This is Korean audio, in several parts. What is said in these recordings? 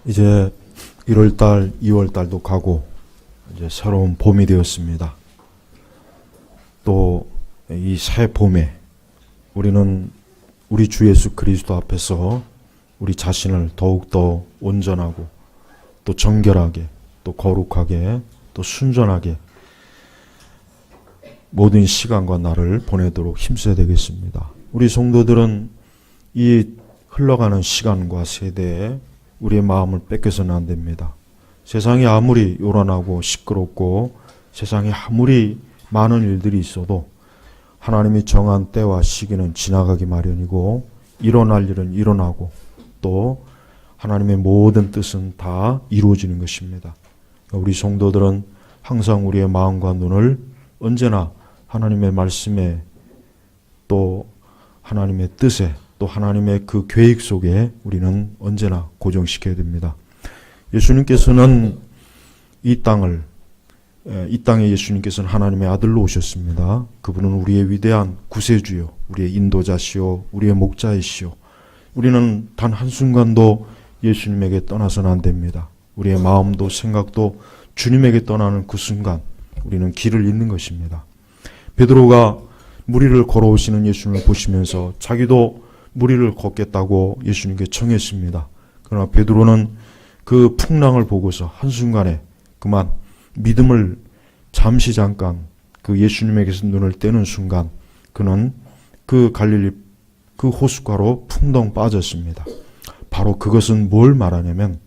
이제 1월달, 2월달도 가고 이제 새로운 봄이 되었습니다. 또 이 새 봄에 우리는 우리 주 예수 그리스도 앞에서 우리 자신을 더욱더 온전하고 또 정결하게 또 거룩하게 또 순전하게 모든 시간과 날을 보내도록 힘써야 되겠습니다. 우리 성도들은 이 흘러가는 시간과 세대에 우리의 마음을 뺏겨서는 안 됩니다. 세상이 아무리 요란하고 시끄럽고 세상에 아무리 많은 일들이 있어도 하나님이 정한 때와 시기는 지나가기 마련이고 일어날 일은 일어나고 또 하나님의 모든 뜻은 다 이루어지는 것입니다. 우리 성도들은 항상 우리의 마음과 눈을 언제나 하나님의 말씀에 또 하나님의 뜻에 또 하나님의 그 계획 속에 우리는 언제나 고정시켜야 됩니다. 예수님께서는 이 땅에 예수님께서는 하나님의 아들로 오셨습니다. 그분은 우리의 위대한 구세주요, 우리의 인도자시요, 우리의 목자이시요. 우리는 단 한순간도 예수님에게 떠나서는 안 됩니다. 우리의 마음도 생각도 주님에게 떠나는 그 순간 우리는 길을 잃는 것입니다. 베드로가 무리를 걸어오시는 예수님을 보시면서 자기도 무리를 걷겠다고 예수님께 청했습니다. 그러나 베드로는 그 풍랑을 보고서 한순간에 그만 믿음을 잠시 잠깐 그 예수님에게서 눈을 떼는 순간 그는 그 갈릴리 그 호숫가로 풍덩 빠졌습니다. 바로 그것은 뭘 말하냐면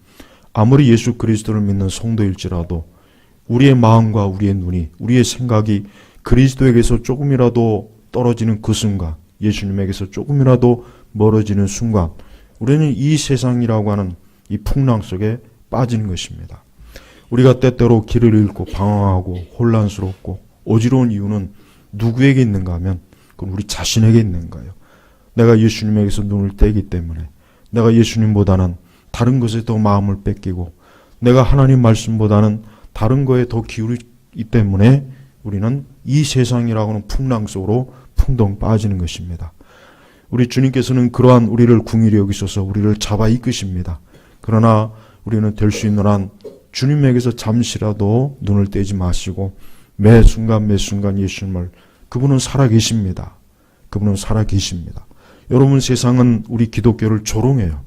아무리 예수 그리스도를 믿는 성도일지라도 우리의 마음과 우리의 눈이 우리의 생각이 그리스도에게서 조금이라도 떨어지는 그 순간 예수님에게서 조금이라도 멀어지는 순간 우리는 이 세상이라고 하는 이 풍랑 속에 빠지는 것입니다. 우리가 때때로 길을 잃고 방황하고 혼란스럽고 어지러운 이유는 누구에게 있는가 하면 그건 우리 자신에게 있는 거예요. 내가 예수님에게서 눈을 떼기 때문에 내가 예수님보다는 다른 것에 더 마음을 뺏기고 내가 하나님 말씀보다는 다른 거에 더 기울이기 때문에 우리는 이 세상이라고 하는 풍랑 속으로 풍덩 빠지는 것입니다. 우리 주님께서는 그러한 우리를 긍휼히 여기셔서 우리를 잡아 이끄십니다. 그러나 우리는 될 수 있는 한 주님에게서 잠시라도 눈을 떼지 마시고 매 순간 예수님을 그분은 살아계십니다. 그분은 살아계십니다. 여러분 세상은 우리 기독교를 조롱해요.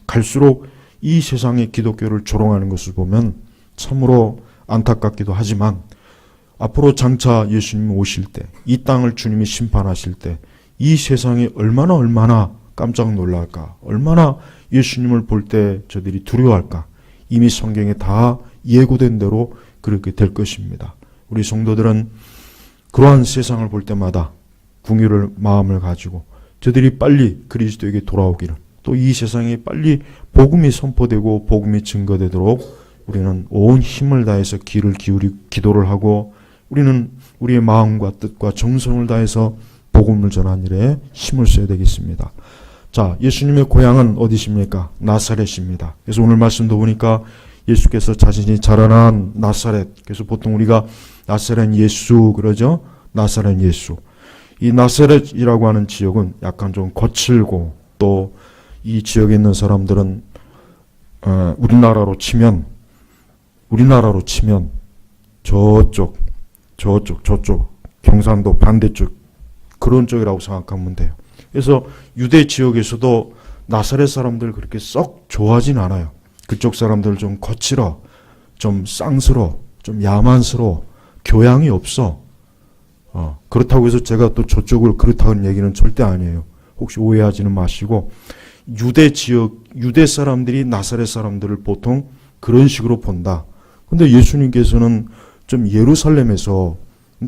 갈수록 이 세상의 기독교를 조롱하는 것을 보면 참으로 안타깝기도 하지만 앞으로 장차 예수님이 오실 때 이 땅을 주님이 심판하실 때 이 세상이 얼마나 깜짝 놀랄까 얼마나 예수님을 볼 때 저들이 두려워할까 이미 성경에 다 예고된 대로 그렇게 될 것입니다. 우리 성도들은 그러한 세상을 볼 때마다 긍휼을 마음을 가지고 저들이 빨리 그리스도에게 돌아오기를 또 이 세상에 빨리 복음이 선포되고 복음이 증거되도록 우리는 온 힘을 다해서 기도를 하고 우리는 우리의 마음과 뜻과 정성을 다해서 복음을 전하는 일에 힘을 써야 되겠습니다. 자, 예수님의 고향은 어디십니까? 나사렛입니다. 그래서 오늘 말씀도 보니까 예수께서 자신이 자라난 나사렛. 그래서 보통 우리가 나사렛 예수 그러죠? 나사렛 예수. 이 나사렛이라고 하는 지역은 약간 좀 거칠고 또 이 지역에 있는 사람들은 우리나라로 치면 저쪽 경상도 반대쪽 그런 쪽이라고 생각하면 돼요. 그래서 유대 지역에서도 나사렛 사람들 그렇게 썩 좋아하진 않아요. 그쪽 사람들 좀 거칠어, 좀 쌍스러워, 좀 야만스러워, 교양이 없어. 그렇다고 해서 제가 또 저쪽을 그렇다는 얘기는 절대 아니에요. 혹시 오해하지는 마시고 유대 지역, 유대 사람들이 나사렛 사람들을 보통 그런 식으로 본다. 근데 예수님께서는 좀 예루살렘에서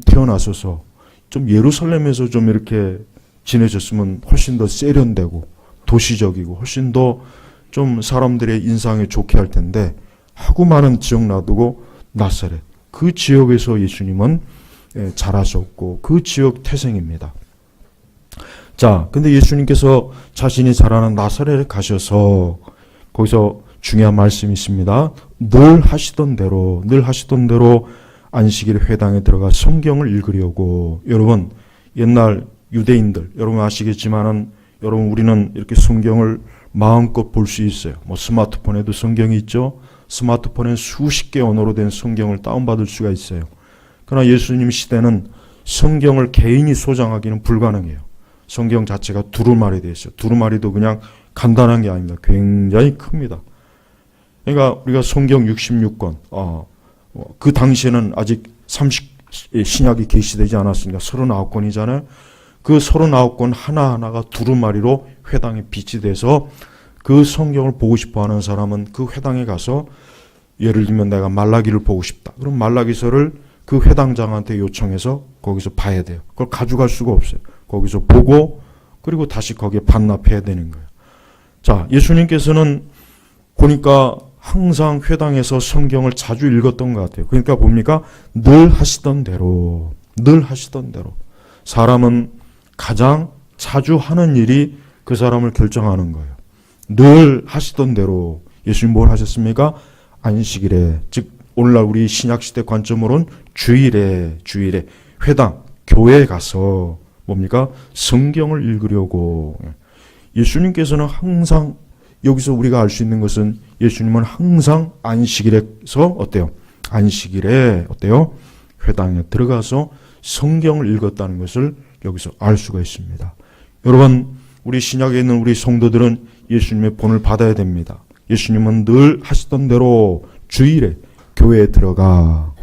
태어나셔서 좀 예루살렘에서 좀 이렇게 지내셨으면 훨씬 더 세련되고 도시적이고 훨씬 더 좀 사람들의 인상에 좋게 할 텐데 하고 많은 지역 놔두고 나사렛 그 지역에서 예수님은 자라셨고 그 지역 태생입니다. 자, 근데 예수님께서 자신이 자라는 나사렛에 가셔서 거기서 중요한 말씀이 있습니다. 늘 하시던 대로 안식일 회당에 들어가 성경을 읽으려고. 여러분 옛날 유대인들 여러분 아시겠지만은 여러분 우리는 이렇게 성경을 마음껏 볼 수 있어요. 뭐 스마트폰에도 성경이 있죠. 스마트폰에 수십 개 언어로 된 성경을 다운받을 수가 있어요. 그러나 예수님 시대는 성경을 개인이 소장하기는 불가능해요. 성경 자체가 두루마리 되어 있어요. 두루마리도 그냥 간단한 게 아닙니다. 굉장히 큽니다. 그러니까 우리가 성경 66권, 그 당시에는 아직 신약이 계시되지 않았으니까 39권이잖아요. 그 39권 하나하나가 두루마리로 회당에 빛이 돼서 그 성경을 보고 싶어 하는 사람은 그 회당에 가서, 예를 들면 내가 말라기를 보고 싶다. 그럼 말라기서를 그 회당장한테 요청해서 거기서 봐야 돼요. 그걸 가져갈 수가 없어요. 거기서 보고 그리고 다시 거기에 반납해야 되는 거예요. 자, 예수님께서는 보니까 항상 회당에서 성경을 자주 읽었던 것 같아요. 그러니까 뭡니까? 늘 하시던 대로. 사람은 가장 자주 하는 일이 그 사람을 결정하는 거예요. 늘 하시던 대로. 예수님 뭘 하셨습니까? 안식일에, 즉 오늘날 우리 신약시대 관점으로는 주일에 회당, 교회에 가서 뭡니까? 성경을 읽으려고. 예수님께서는 항상, 여기서 우리가 알 수 있는 것은 예수님은 항상 안식일에서 어때요? 회당에 들어가서 성경을 읽었다는 것을 여기서 알 수가 있습니다. 여러분, 우리 신약에 있는 우리 성도들은 예수님의 본을 받아야 됩니다. 예수님은 늘 하시던 대로 주일에 교회에 들어가.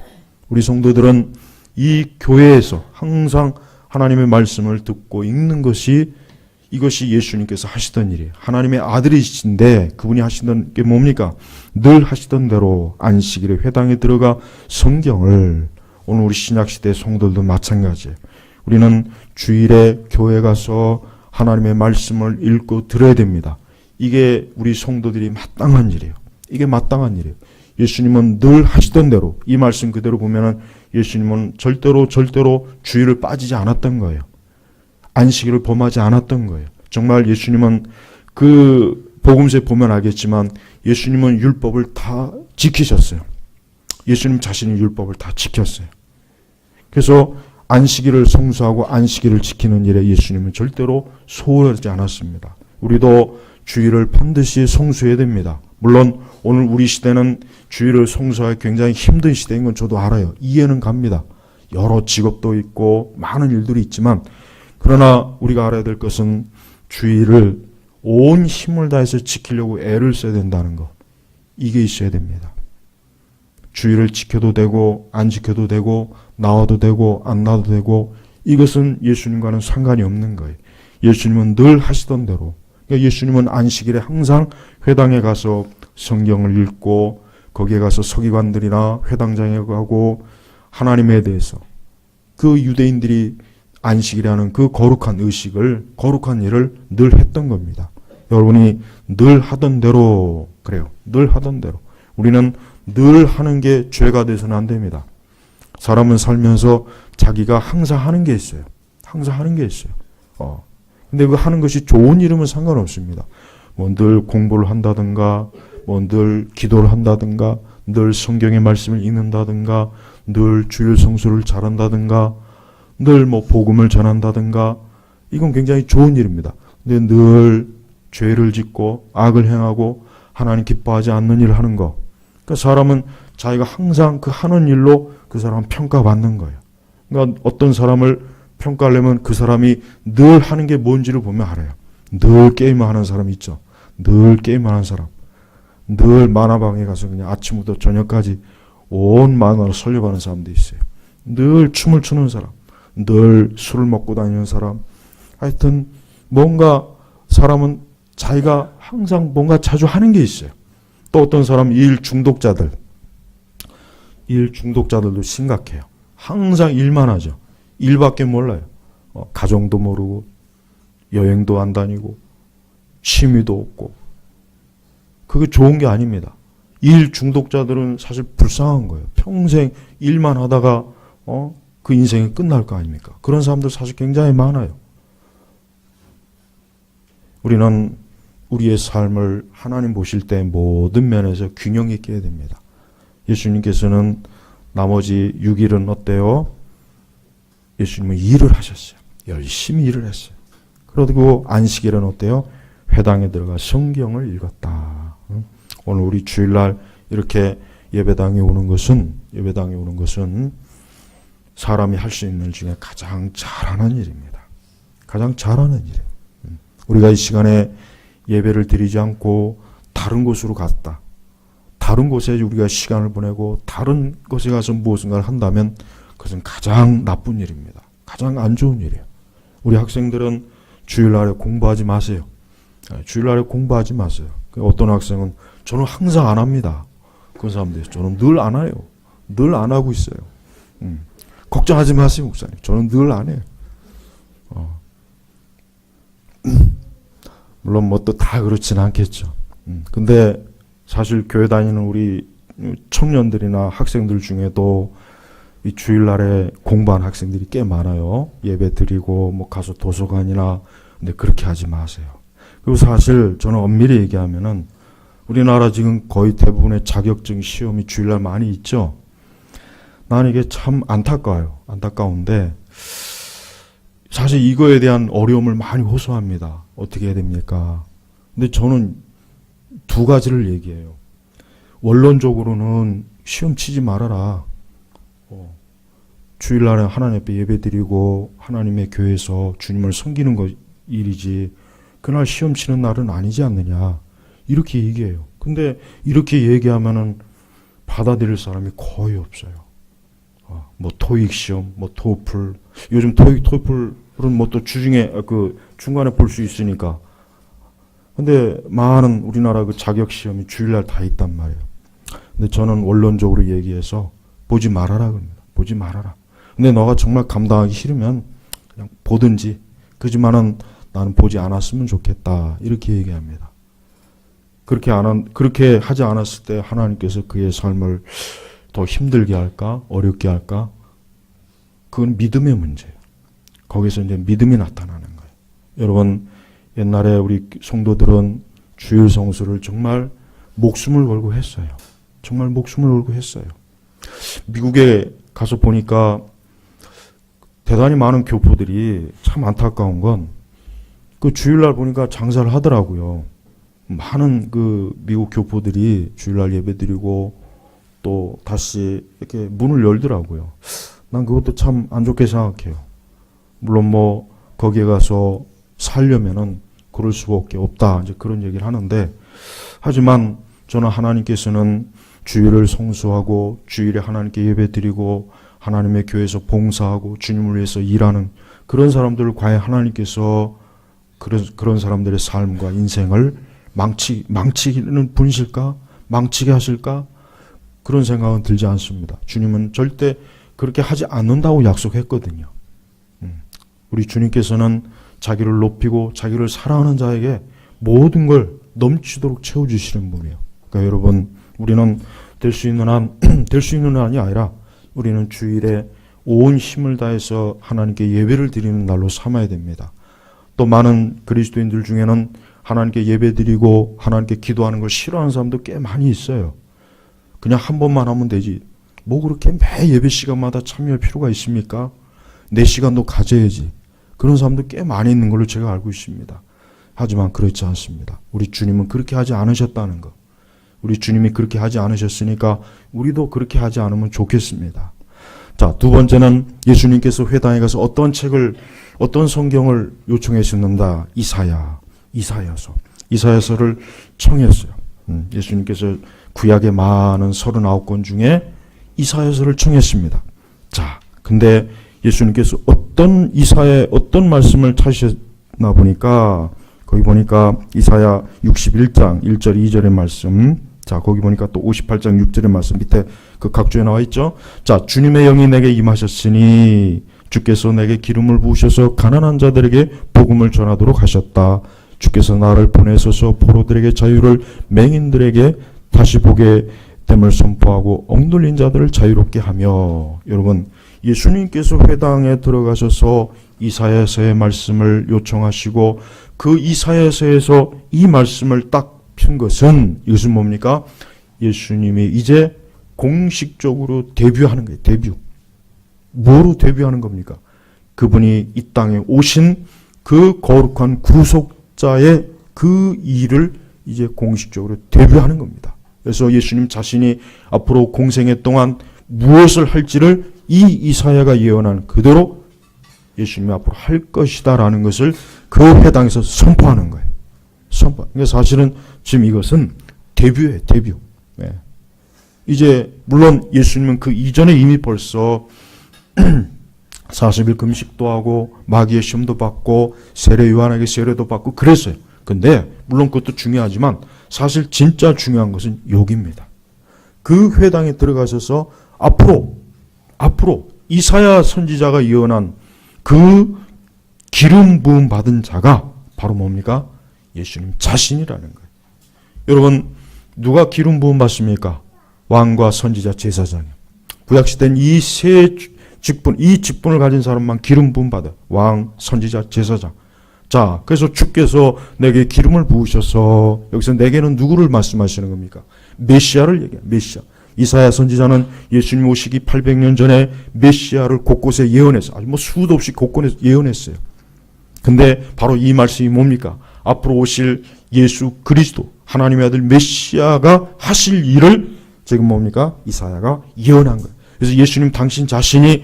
우리 성도들은 이 교회에서 항상 하나님의 말씀을 듣고 읽는 것이, 이것이 예수님께서 하시던 일이에요. 하나님의 아들이신데 그분이 하시던 게 뭡니까? 늘 하시던 대로 안식일에 회당에 들어가 성경을, 오늘 우리 신약시대 성도들도 마찬가지예요. 우리는 주일에 교회 가서 하나님의 말씀을 읽고 들어야 됩니다. 이게 우리 성도들이 마땅한 일이에요. 이게 마땅한 일이에요. 예수님은 늘 하시던 대로, 이 말씀 그대로 보면은 예수님은 절대로 주일을 빠지지 않았던 거예요. 안식일을 범하지 않았던 거예요. 정말 예수님은 그 복음서에 보면 알겠지만 예수님은 율법을 다 지키셨어요. 예수님 자신이 율법을 다 지켰어요. 그래서 안식일을 성수하고 안식일을 지키는 일에 예수님은 절대로 소홀하지 않았습니다. 우리도 주일을 반드시 성수해야 됩니다. 물론 오늘 우리 시대는 주일을 성수하기 굉장히 힘든 시대인 건 저도 알아요. 이해는 갑니다. 여러 직업도 있고 많은 일들이 있지만, 그러나 우리가 알아야 될 것은 주일을 온 힘을 다해서 지키려고 애를 써야 된다는 거. 이게 있어야 됩니다. 주일을 지켜도 되고 안 지켜도 되고 나와도 되고 안 나와도 되고, 이것은 예수님과는 상관이 없는 거예요. 예수님은 늘 하시던 대로. 그러니까 예수님은 안식일에 항상 회당에 가서 성경을 읽고 거기에 가서 서기관들이나 회당장에 가고 하나님에 대해서, 그 유대인들이 안식일에 하는 그 거룩한 의식을, 거룩한 일을 늘 했던 겁니다. 여러분이 늘 하던 대로, 그래요. 늘 하던 대로. 우리는 늘 하는 게 죄가 돼서는 안 됩니다. 사람은 살면서 자기가 항상 하는 게 있어요. 근데 그 하는 것이 좋은 일이면 상관없습니다. 뭐 늘 공부를 한다든가, 뭐 늘 기도를 한다든가, 늘 성경의 말씀을 읽는다든가, 늘 주일 성수를 잘한다든가, 늘 뭐 복음을 전한다든가, 이건 굉장히 좋은 일입니다. 근데 늘 죄를 짓고 악을 행하고 하나님 기뻐하지 않는 일을 하는 거, 그러니까 사람은 자기가 항상 그 하는 일로 그 사람은 평가받는 거예요. 그러니까 어떤 사람을 평가하려면 그 사람이 늘 하는 게 뭔지를 보면 알아요. 늘 게임을 하는 사람 있죠. 늘 게임하는 사람. 늘 만화방에 가서 그냥 아침부터 저녁까지 온 만화로 설립하는 사람도 있어요. 늘 춤을 추는 사람. 늘 술을 먹고 다니는 사람. 하여튼 뭔가 사람은 자기가 항상 뭔가 자주 하는 게 있어요. 또 어떤 사람 일 중독자들도 심각해요. 항상 일만 하죠. 일밖에 몰라요. 가정도 모르고 여행도 안 다니고 취미도 없고. 그게 좋은 게 아닙니다. 일 중독자들은 사실 불쌍한 거예요. 평생 일만 하다가 그 인생이 끝날 거 아닙니까? 그런 사람들 사실 굉장히 많아요. 우리는 우리의 삶을 하나님 보실 때 모든 면에서 균형 있게 해야 됩니다. 예수님께서는 나머지 6일은 어때요? 예수님은 일을 하셨어요. 열심히 일을 했어요. 그리고 안식일은 어때요? 회당에 들어가 성경을 읽었다. 오늘 우리 주일날 이렇게 예배당에 오는 것은 사람이 할 수 있는 일 중에 가장 잘하는 일입니다. 가장 잘하는 일이에요. 우리가 이 시간에 예배를 드리지 않고 다른 곳으로 갔다. 다른 곳에 우리가 시간을 보내고 다른 곳에 가서 무엇인가를 한다면 그것은 가장 나쁜 일입니다. 가장 안 좋은 일이에요. 우리 학생들은 주일날에 공부하지 마세요. 주일날에 공부하지 마세요. 어떤 학생은 저는 항상 안 합니다. 그런 사람들이 저는 늘 안 해요. 늘 안 하고 있어요. 걱정하지 마세요, 목사님. 저는 늘 안 해요. 물론 뭐 또 다 그렇진 않겠죠. 근데 사실 교회 다니는 우리 청년들이나 학생들 중에도 이 주일날에 공부한 학생들이 꽤 많아요. 예배 드리고 뭐 가서 도서관이나. 근데 그렇게 하지 마세요. 그리고 사실 저는 엄밀히 얘기하면은 우리나라 지금 거의 대부분의 자격증 시험이 주일날 많이 있죠. 나는 이게 참 안타까워요. 안타까운데 사실 이거에 대한 어려움을 많이 호소합니다. 어떻게 해야 됩니까? 근데 저는 두 가지를 얘기해요. 원론적으로는 시험 치지 말아라. 주일날에 하나님 앞에 예배드리고 하나님의 교회에서 주님을 섬기는 것 일이지 그날 시험 치는 날은 아니지 않느냐. 이렇게 얘기해요. 근데 이렇게 얘기하면은 받아들일 사람이 거의 없어요. 뭐 토익 시험, 뭐 토플. 요즘 토익, 토플은 뭐 또 주중에 중간에 볼 수 있으니까. 근데 많은 우리나라 그 자격 시험이 주일날 다 있단 말이에요. 근데 저는 원론적으로 얘기해서 보지 말아라 그럽니다. 보지 말아라. 근데 너가 정말 감당하기 싫으면 그냥 보든지. 그지만은 나는 보지 않았으면 좋겠다. 이렇게 얘기합니다. 그렇게 하지 않았을 때 하나님께서 그의 삶을 더 힘들게 할까? 어렵게 할까? 그건 믿음의 문제예요. 거기서 이제 믿음이 나타나는 거예요. 여러분, 옛날에 우리 성도들은 주일 성수를 정말 목숨을 걸고 했어요. 정말 목숨을 걸고 했어요. 미국에 가서 보니까 대단히 많은 교포들이 참 안타까운 건 그 주일날 보니까 장사를 하더라고요. 많은 그 미국 교포들이 주일날 예배드리고 또 다시 이렇게 문을 열더라고요. 난 그것도 참 안 좋게 생각해요. 물론 뭐 거기에 가서 살려면은 그럴 수밖에 없다. 이제 그런 얘기를 하는데 하지만 저는 하나님께서는 주일을 성수하고 주일에 하나님께 예배드리고 하나님의 교회에서 봉사하고 주님을 위해서 일하는 그런 사람들을 과연 하나님께서 그런 사람들의 삶과 인생을 망치는 분이실까? 망치게 하실까? 그런 생각은 들지 않습니다. 주님은 절대 그렇게 하지 않는다고 약속했거든요. 우리 주님께서는 자기를 높이고 자기를 사랑하는 자에게 모든 걸 넘치도록 채워주시는 분이에요. 그러니까 여러분, 우리는 될 수 있는 한이 아니라 우리는 주일에 온 힘을 다해서 하나님께 예배를 드리는 날로 삼아야 됩니다. 또 많은 그리스도인들 중에는 하나님께 예배드리고 하나님께 기도하는 걸 싫어하는 사람도 꽤 많이 있어요. 그냥 한 번만 하면 되지. 뭐 그렇게 매 예배 시간마다 참여할 필요가 있습니까? 내 시간도 가져야지. 그런 사람도 꽤 많이 있는 걸로 제가 알고 있습니다. 하지만 그렇지 않습니다. 우리 주님은 그렇게 하지 않으셨다는 것. 우리 주님이 그렇게 하지 않으셨으니까 우리도 그렇게 하지 않으면 좋겠습니다. 자, 두 번째는 예수님께서 회당에 가서 어떤 성경을 요청하셨는가? 이사야서를 청했어요. 예수님께서 구약의 많은 39권 중에 이사야서를 청했습니다. 자, 근데 예수님께서 어떤 말씀을 찾으셨나 보니까 거기 보니까 이사야 61장 1절 2절의 말씀, 자 거기 보니까 또 58장 6절의 말씀 밑에 그 각주에 나와 있죠. 자, 주님의 영이 내게 임하셨으니 주께서 내게 기름을 부으셔서 가난한 자들에게 복음을 전하도록 하셨다. 주께서 나를 보내셔서 포로들에게 자유를, 맹인들에게 다시 보게 됨을 선포하고 억눌린 자들을 자유롭게 하며. 여러분, 예수님께서 회당에 들어가셔서 이사야서의 말씀을 요청하시고 그 이사야서에서 이 말씀을 딱 편 것은, 이것은 뭡니까? 예수님이 이제 공식적으로 데뷔하는 거예요. 데뷔. 뭐로 데뷔하는 겁니까? 그분이 이 땅에 오신 그 거룩한 구속자의 그 일을 이제 공식적으로 데뷔하는 겁니다. 그래서 예수님 자신이 앞으로 공생애 동안 무엇을 할지를 이 이사야가 예언한 그대로 예수님이 앞으로 할 것이다라는 것을 그 회당에서 선포하는 거예요. 선포. 그러니까 사실은 지금 이것은 데뷔예요, 데뷔. 네. 이제 물론 예수님은 그 이전에 이미 벌써 40일 금식도 하고 마귀의 시험도 받고 세례 요한에게 세례도 받고 그랬어요. 근데 물론 그것도 중요하지만 사실 진짜 중요한 것은 여기입니다. 그 회당에 들어가셔서 앞으로 이사야 선지자가 예언한 그 기름 부음 받은 자가 바로 뭡니까? 예수님 자신이라는 거예요. 여러분, 누가 기름 부음 받습니까? 왕과 선지자, 제사장이요. 구약시대는 이 세 직분, 이 직분을 가진 사람만 기름 부음 받아. 왕, 선지자, 제사장. 자, 그래서 주께서 내게 기름을 부으셔서 여기서 내게는 누구를 말씀하시는 겁니까? 메시아를 얘기해요. 메시아. 이사야 선지자는 예수님 오시기 800년 전에 메시아를 곳곳에 예언했어요. 아주 수도 없이 곳곳에 예언했어요. 근데 바로 이 말씀이 뭡니까? 앞으로 오실 예수 그리스도, 하나님의 아들 메시아가 하실 일을 지금 뭡니까? 이사야가 예언한 거예요. 그래서 예수님 당신 자신이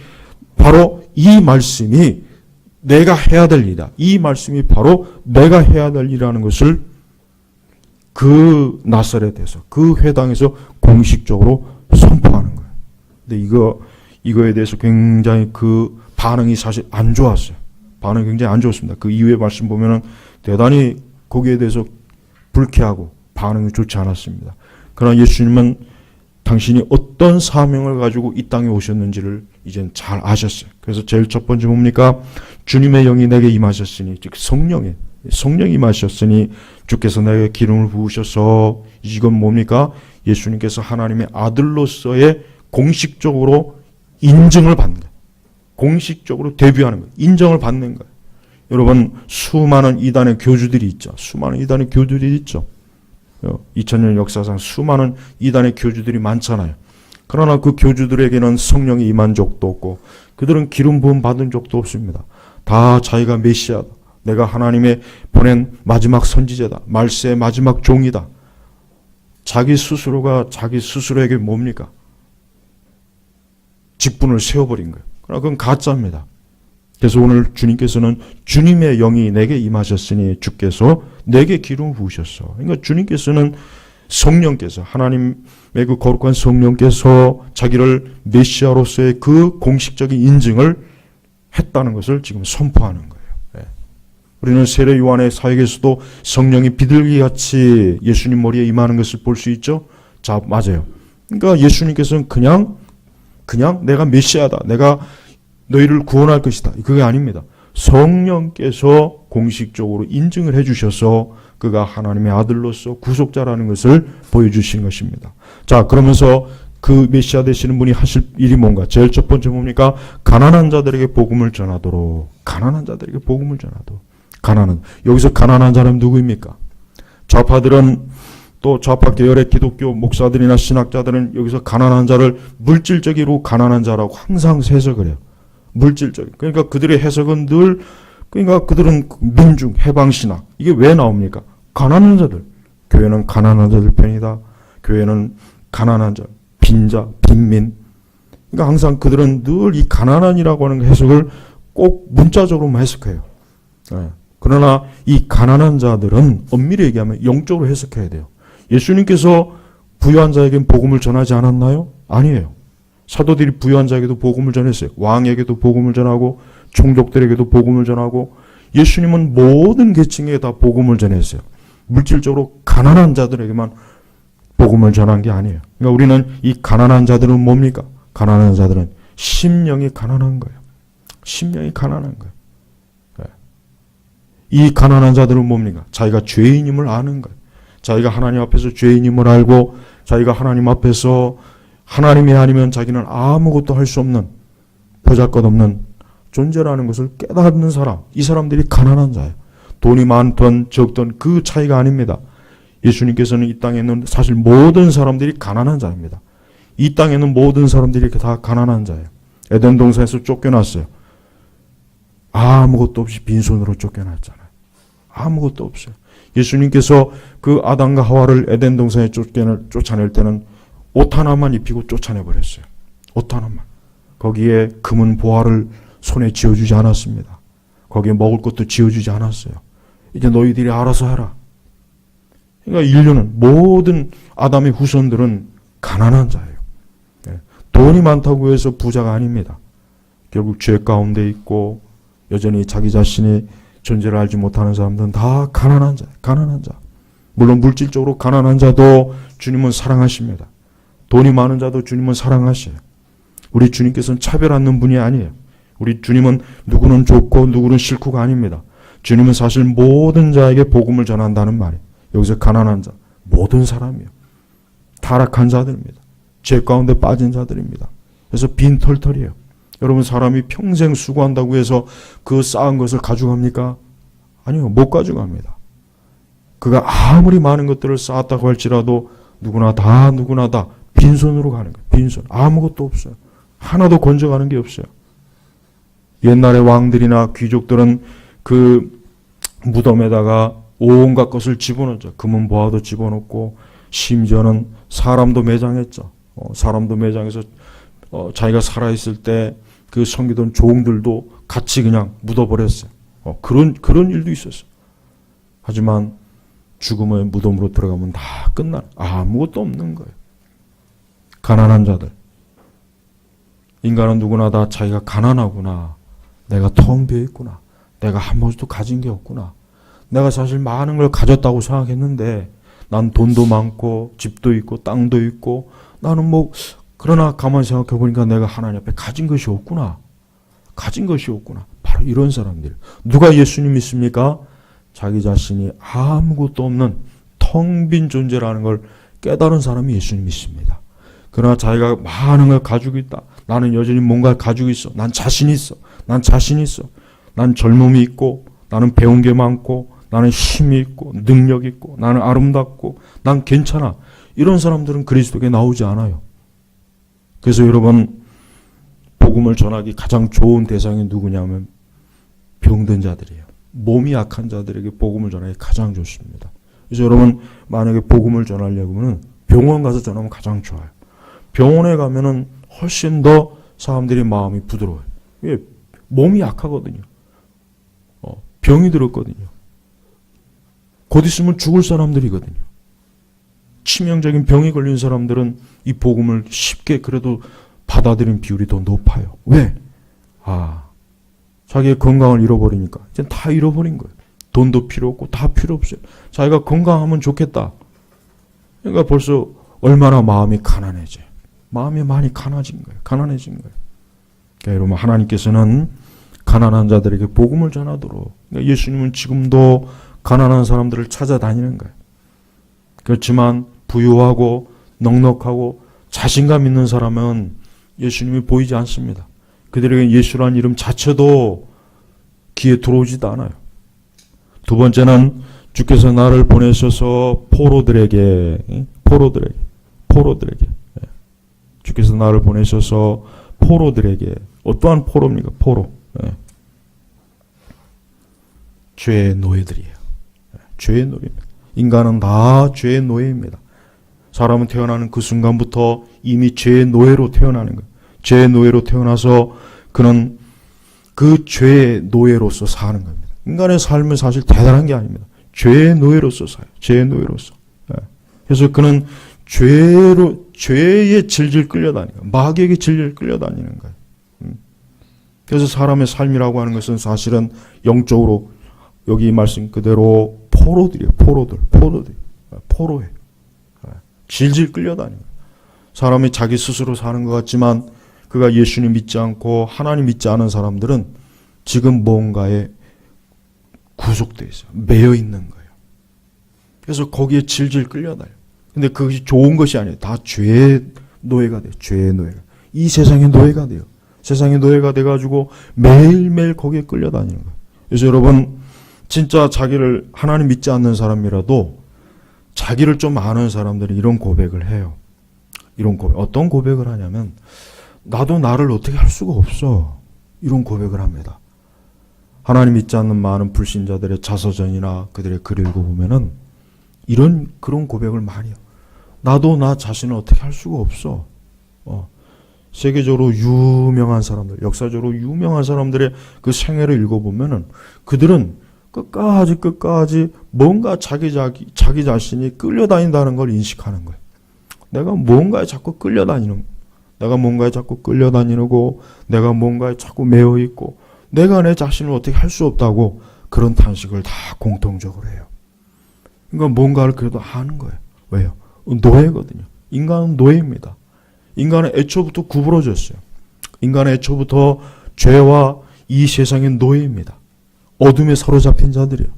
바로 이 말씀이 내가 해야 될 일이다. 이 말씀이 바로 내가 해야 될 일이라는 것을 그 나사렛에서, 그 회당에서 공식적으로 선포하는 거예요. 근데 이거에 대해서 굉장히 그 반응이 사실 안 좋았어요. 반응이 굉장히 안 좋았습니다. 그 이후의 말씀 보면은 대단히 거기에 대해서 불쾌하고 반응이 좋지 않았습니다. 그러나 예수님은 당신이 어떤 사명을 가지고 이 땅에 오셨는지를 이젠 잘 아셨어요. 그래서 제일 첫 번째 뭡니까? 주님의 영이 내게 임하셨으니, 즉 성령이 임하셨으니 주께서 내게 기름을 부으셔서, 이건 뭡니까? 예수님께서 하나님의 아들로서의 공식적으로 인증을 받는 거예요. 공식적으로 데뷔하는 거예요. 인정을 받는 거예요. 여러분, 수많은 이단의 교주들이 있죠. 2000년 역사상 수많은 이단의 교주들이 많잖아요. 그러나 그 교주들에게는 성령이 임한 적도 없고 그들은 기름 부음 받은 적도 없습니다. 다 자기가 메시아다. 내가 하나님의 보낸 마지막 선지자다. 말세의 마지막 종이다. 자기 스스로가 자기 스스로에게 뭡니까? 직분을 세워버린 거예요. 그러나 그건 가짜입니다. 그래서 오늘 주님께서는 주님의 영이 내게 임하셨으니 주께서 내게 기름을 부으셨어. 그러니까 주님께서는 성령께서, 하나님의 그 거룩한 성령께서 자기를 메시아로서의 그 공식적인 인증을 했다는 것을 지금 선포하는 거예요. 네. 우리는 세례 요한의 사역에서도 성령이 비둘기같이 예수님 머리에 임하는 것을 볼 수 있죠. 자, 맞아요. 그러니까 예수님께서는 그냥 내가 메시아다. 내가 너희를 구원할 것이다. 그게 아닙니다. 성령께서 공식적으로 인증을 해주셔서 그가 하나님의 아들로서 구속자라는 것을 보여주신 것입니다. 자, 그러면서 그 메시아 되시는 분이 하실 일이 뭔가? 제일 첫 번째 뭡니까? 가난한 자들에게 복음을 전하도록. 가난한 자들에게 복음을 전하도록. 여기서 가난한 자는 누구입니까? 좌파들은, 또 좌파 계열의 기독교 목사들이나 신학자들은 여기서 가난한 자를 물질적으로 가난한 자라고 항상 해석을 해요. 물질적인. 그러니까 그들의 해석은 늘, 그러니까 그들은 민중, 해방신학. 이게 왜 나옵니까? 가난한 자들. 교회는 가난한 자들 편이다. 교회는 가난한 자, 빈자, 빈민. 그러니까 항상 그들은 늘 이 가난한이라고 하는 해석을 꼭 문자적으로만 해석해요. 네. 그러나 이 가난한 자들은 엄밀히 얘기하면 영적으로 해석해야 돼요. 예수님께서 부유한 자에겐 복음을 전하지 않았나요? 아니에요. 사도들이 부유한 자에게도 복음을 전했어요. 왕에게도 복음을 전하고 총독들에게도 복음을 전하고 예수님은 모든 계층에 다 복음을 전했어요. 물질적으로 가난한 자들에게만 복음을 전한 게 아니에요. 그러니까 우리는 이 가난한 자들은 뭡니까? 가난한 자들은 심령이 가난한 거예요. 심령이 가난한 거예요. 네. 이 가난한 자들은 뭡니까? 자기가 죄인임을 아는 거예요. 자기가 하나님 앞에서 죄인임을 알고 자기가 하나님 앞에서 하나님이 아니면 자기는 아무것도 할 수 없는, 보잘것없는 존재라는 것을 깨닫는 사람, 이 사람들이 가난한 자예요. 돈이 많든 적든 그 차이가 아닙니다. 예수님께서는 이 땅에 있는 사실 모든 사람들이 가난한 자입니다. 이 땅에 있는 모든 사람들이 다 가난한 자예요. 에덴 동산에서 쫓겨났어요. 아무것도 없이 빈손으로 쫓겨났잖아요. 아무것도 없어요. 예수님께서 그 아담과 하와를 에덴 동산에 쫓아낼 때는 옷 하나만 입히고 쫓아내버렸어요. 옷 하나만. 거기에 금은 보화를 손에 쥐어주지 않았습니다. 거기에 먹을 것도 쥐어주지 않았어요. 이제 너희들이 알아서 해라. 그러니까 인류는, 모든 아담의 후손들은 가난한 자예요. 돈이 많다고 해서 부자가 아닙니다. 결국 죄 가운데 있고 여전히 자기 자신의 존재를 알지 못하는 사람들은 다 가난한 자예요. 가난한 자. 물론 물질적으로 가난한 자도 주님은 사랑하십니다. 돈이 많은 자도 주님은 사랑하셔요. 우리 주님께서는 차별하는 분이 아니에요. 우리 주님은 누구는 좋고 누구는 싫고가 아닙니다. 주님은 사실 모든 자에게 복음을 전한다는 말이에요. 여기서 가난한 자, 모든 사람이요. 타락한 자들입니다. 죄 가운데 빠진 자들입니다. 그래서 빈털털이에요. 여러분, 사람이 평생 수고한다고 해서 그 쌓은 것을 가져갑니까? 아니요, 못 가져갑니다. 그가 아무리 많은 것들을 쌓았다고 할지라도 누구나 다 빈손으로 가는 거예요. 빈손. 아무것도 없어요. 하나도 건져가는 게 없어요. 옛날의 왕들이나 귀족들은 그 무덤에다가 온갖 것을 집어넣었죠. 금은 보화도 집어넣고 심지어는 사람도 매장했죠. 사람도 매장해서 자기가 살아있을 때 그 섬기던 종들도 같이 그냥 묻어버렸어요. 그런 일도 있었어요. 하지만 죽음의 무덤으로 들어가면 다 끝나. 아무것도 없는 거예요. 가난한 자들. 인간은 누구나 다 자기가 가난하구나. 내가 텅 비어 있구나. 내가 한 번도 가진 게 없구나. 내가 사실 많은 걸 가졌다고 생각했는데 난 돈도 많고 집도 있고 땅도 있고 나는 그러나 가만히 생각해 보니까 내가 하나님 앞에 가진 것이 없구나. 가진 것이 없구나. 바로 이런 사람들. 누가 예수님 믿습니까? 자기 자신이 아무것도 없는 텅 빈 존재라는 걸 깨달은 사람이 예수님 믿습니다. 그러나 자기가 많은 걸 가지고 있다. 나는 여전히 뭔가를 가지고 있어. 난 자신 있어. 난 자신 있어. 난 젊음이 있고 나는 배운 게 많고 나는 힘이 있고 능력이 있고 나는 아름답고 난 괜찮아. 이런 사람들은 그리스도께 나오지 않아요. 그래서 여러분, 복음을 전하기 가장 좋은 대상이 누구냐면 병든 자들이에요. 몸이 약한 자들에게 복음을 전하기 가장 좋습니다. 그래서 여러분, 만약에 복음을 전하려고 하면 병원 가서 전하면 가장 좋아요. 병원에 가면은 훨씬 더 사람들의 마음이 부드러워요. 왜? 몸이 약하거든요. 병이 들었거든요. 곧 있으면 죽을 사람들이거든요. 치명적인 병이 걸린 사람들은 이 복음을 쉽게 그래도 받아들이는 비율이 더 높아요. 왜? 자기의 건강을 잃어버리니까. 이제 다 잃어버린 거예요. 돈도 필요 없고 다 필요 없어요. 자기가 건강하면 좋겠다. 그러니까 벌써 얼마나 마음이 가난해져요. 마음이 많이 가난해진 거예요. 그러니까 여러분, 하나님께서는 가난한 자들에게 복음을 전하도록, 그러니까 예수님은 지금도 가난한 사람들을 찾아다니는 거예요. 그렇지만 부유하고 넉넉하고 자신감 있는 사람은 예수님이 보이지 않습니다. 그들에게 예수라는 이름 자체도 귀에 들어오지도 않아요. 두 번째는 주께서 나를 보내셔서 포로들에게 주께서 나를 보내셔서 포로들에게, 어떠한 포로입니까? 포로. 죄의 노예들이에요. 죄의 노예입니다. 인간은 다 죄의 노예입니다. 사람은 태어나는 그 순간부터 이미 죄의 노예로 태어나는 거예요. 죄의 노예로 태어나서 그는 그 죄의 노예로서 사는 겁니다. 인간의 삶은 사실 대단한 게 아닙니다. 죄의 노예로서 사요. 죄의 노예로서. 그래서 그는 죄에 질질 끌려다니는 거예요. 마귀에게 질질 끌려다니는 거예요. 그래서 사람의 삶이라고 하는 것은 사실은 영적으로 여기 말씀 그대로 포로들이에요. 포로해. 질질 끌려다니는 거예요. 사람이 자기 스스로 사는 것 같지만 그가 예수님 믿지 않고 하나님 믿지 않은 사람들은 지금 뭔가에 구속되어 있어요. 매여 있는 거예요. 그래서 거기에 질질 끌려다녀요. 근데 그것이 좋은 것이 아니에요. 다 죄의 노예가 돼요. 죄의 노예가. 이 세상의 노예가 돼요. 세상의 노예가 돼가지고 매일매일 거기에 끌려다니는 거예요. 그래서 여러분, 진짜 자기를 하나님 믿지 않는 사람이라도 자기를 좀 아는 사람들은 이런 고백을 해요. 이런 고백. 어떤 고백을 하냐면, 나도 나를 어떻게 할 수가 없어. 이런 고백을 합니다. 하나님 믿지 않는 많은 불신자들의 자서전이나 그들의 글을 읽어보면은 그런 고백을 많이 해요. 나도 나 자신을 어떻게 할 수가 없어. 세계적으로 유명한 사람들, 역사적으로 유명한 사람들의 그 생애를 읽어보면은 그들은 끝까지 뭔가 자기 자신이 끌려다닌다는 걸 인식하는 거예요. 내가 뭔가에 자꾸 끌려다니고, 내가 뭔가에 자꾸 매여 있고, 내가 내 자신을 어떻게 할 수 없다고 그런 탄식을 다 공통적으로 해요. 그러니까 뭔가를 그래도 하는 거예요. 왜요? 노예거든요. 인간은 노예입니다. 인간은 애초부터 구부러졌어요. 인간은 애초부터 죄와 이 세상의 노예입니다. 어둠에 사로잡힌 자들이에요.